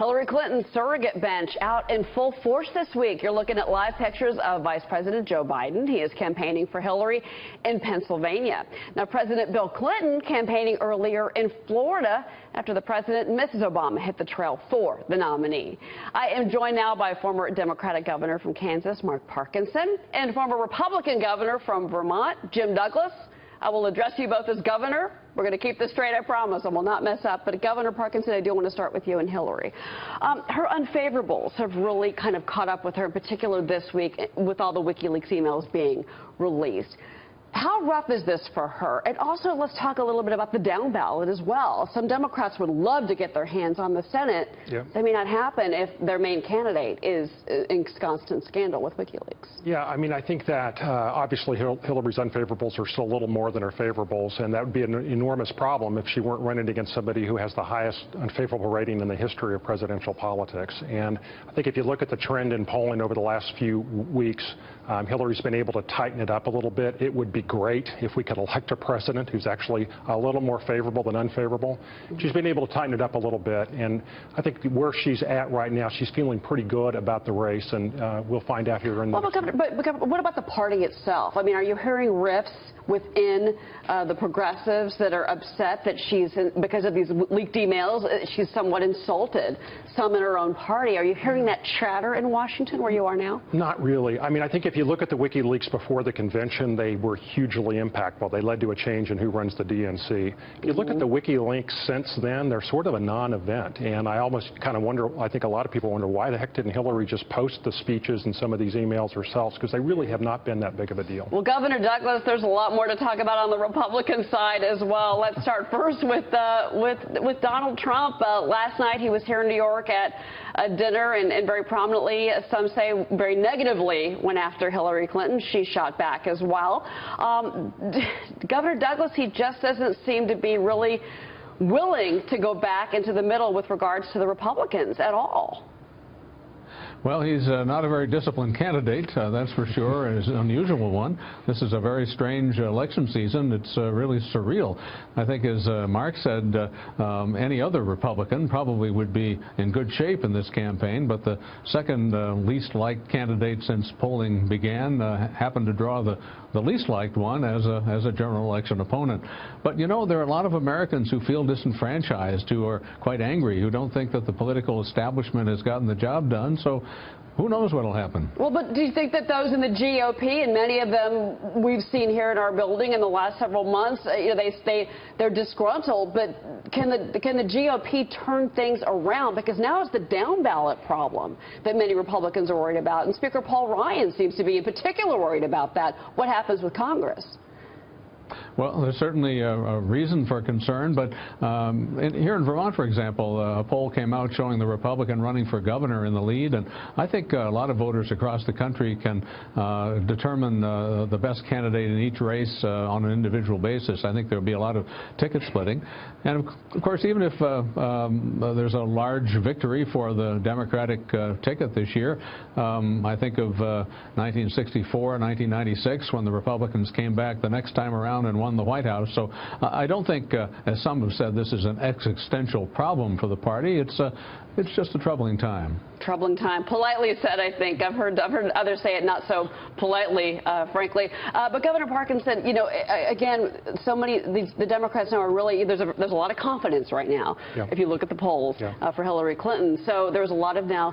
Hillary Clinton's surrogate bench out in full force this week. You're looking at live pictures of Vice President Joe Biden. He is campaigning for Hillary in Pennsylvania. Now, President Bill Clinton campaigning earlier in Florida after the president and Mrs. Obama hit the trail for the nominee. I am joined now by former Democratic governor from Kansas, Mark Parkinson, and former Republican governor from Vermont, Jim Douglas. I will address you both as governor. We're going to keep this straight, I promise, and we'll not mess up. But Governor Parkinson, I do want to start with you and Hillary. Her unfavorables have really kind of caught up with her, in particular this week, with all the Wikileaks emails being released. How rough is this for her? And also, let's talk a little bit about the down ballot as well. Some Democrats would love to get their hands on the Senate. Yep. That may not happen if their main candidate is ensconced in scandal with WikiLeaks. Yeah, I mean, I think that obviously Hillary's unfavorables are still a little more than her favorables, and that would be an enormous problem if she weren't running against somebody who has the highest unfavorable rating in the history of presidential politics. And I think if you look at the trend in polling over the last few weeks, Hillary's been able to tighten it up a little bit. It would be great if we could elect a president who's actually a little more favorable than unfavorable. She's been able to tighten it up a little bit, and I think where she's at right now, she's feeling pretty good about the race, and we'll find out here in the... But what about the party itself? I mean, are you hearing rifts within the progressives that are upset that she's, because of these leaked emails, she's somewhat insulted some in her own party? Are you hearing that chatter in Washington where you are now? Not really. I mean, I think if you look at the WikiLeaks before the convention, they were hugely impactful. They led to a change in who runs the DNC. If you look at the WikiLeaks since then, they're sort of a non-event. And I almost kind of wonder, I think a lot of people wonder, why the heck didn't Hillary just post the speeches and some of these emails herself? Because they really have not been that big of a deal. Well, Governor Douglas, there's a lot more to talk about on the Republican side as well. Let's start first with Donald Trump. Last night he was here in New York at a dinner and very prominently, some say very negatively, went after Hillary Clinton. She shot back as well. Governor Douglas, he just doesn't seem to be really willing to go back into the middle with regards to the Republicans at all. Well, he's not a very disciplined candidate, that's for sure. It's an unusual one. This is a very strange election season. It's really surreal. I think, as Mark said, any other Republican probably would be in good shape in this campaign, but the second least liked candidate since polling began happened to draw the least liked one as a general election opponent. But, you know, there are a lot of Americans who feel disenfranchised, who are quite angry, who don't think that the political establishment has gotten the job done. So who knows what will happen? Well, but do you think that those in the GOP, and many of them we've seen here in our building in the last several months, you know, they're disgruntled, but can the GOP turn things around? Because now it's the down ballot problem that many Republicans are worried about, and Speaker Paul Ryan seems to be in particular worried about that. What happens with Congress? Well, there's certainly a reason for concern, but here in Vermont, for example, a poll came out showing the Republican running for governor in the lead, and I think a lot of voters across the country can determine the best candidate in each race on an individual basis. I think there will be a lot of ticket splitting. And, of course, even if there's a large victory for the Democratic ticket this year, I think of 1964, 1996, when the Republicans came back the next time around and won the White House. So I don't think, as some have said, this is an existential problem for the party. It's just a troubling time. Troubling time. Politely said, I think. I've heard others say it not so politely, frankly. But Governor Parkinson, you know, again, so many the Democrats now are really there's a lot of confidence right now. Yeah. If you look at the polls for Hillary Clinton, so there's a lot of now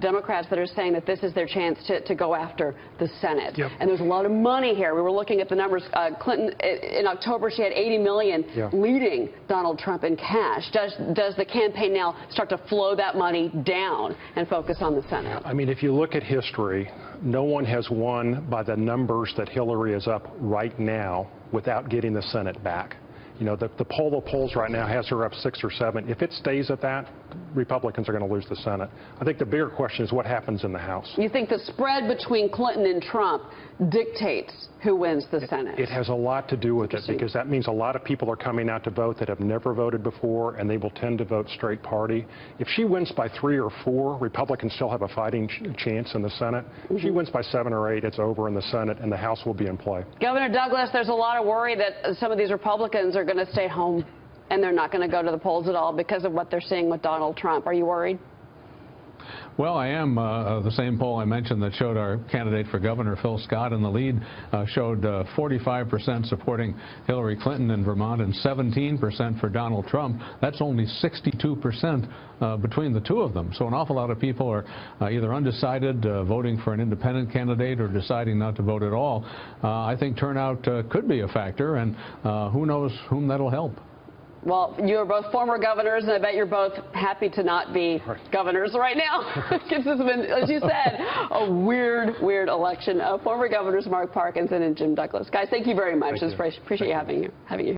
Democrats that are saying that this is their chance to go after the Senate. Yep. And there's a lot of money here. We were looking at the numbers. Clinton in October she had $80 million leading Donald Trump in cash. Does the campaign now start to flow that money down and focus on the Senate? I mean, if you look at history, no one has won by the numbers that Hillary is up right now without getting the Senate back. You know, the poll of polls right now has her up 6 or 7. If it stays at that, Republicans are going to lose the Senate. I think the bigger question is what happens in the House. You think the spread between Clinton and Trump dictates who wins the Senate? It has a lot to do with it, because that means a lot of people are coming out to vote that have never voted before, and they will tend to vote straight party. If she wins by 3 or 4, Republicans still have a fighting chance in the Senate. If she wins by 7 or 8, it's over in the Senate, and the House will be in play. Governor Douglas, there's a lot of worry that some of these Republicans are going to stay home and they're not going to go to the polls at all because of what they're seeing with Donald Trump. Are you worried? Well, I am. The same poll I mentioned that showed our candidate for governor, Phil Scott, in the lead, showed 45% supporting Hillary Clinton in Vermont and 17% for Donald Trump. That's only 62% between the two of them. So an awful lot of people are either undecided, voting for an independent candidate, or deciding not to vote at all. I think turnout could be a factor, and who knows whom that'll help. Well, you are both former governors, and I bet you're both happy to not be governors right now. Because this has been, as you said, a weird election. Former governors Mark Parkinson and Jim Douglas. Guys, thank you very much. Appreciate you having you.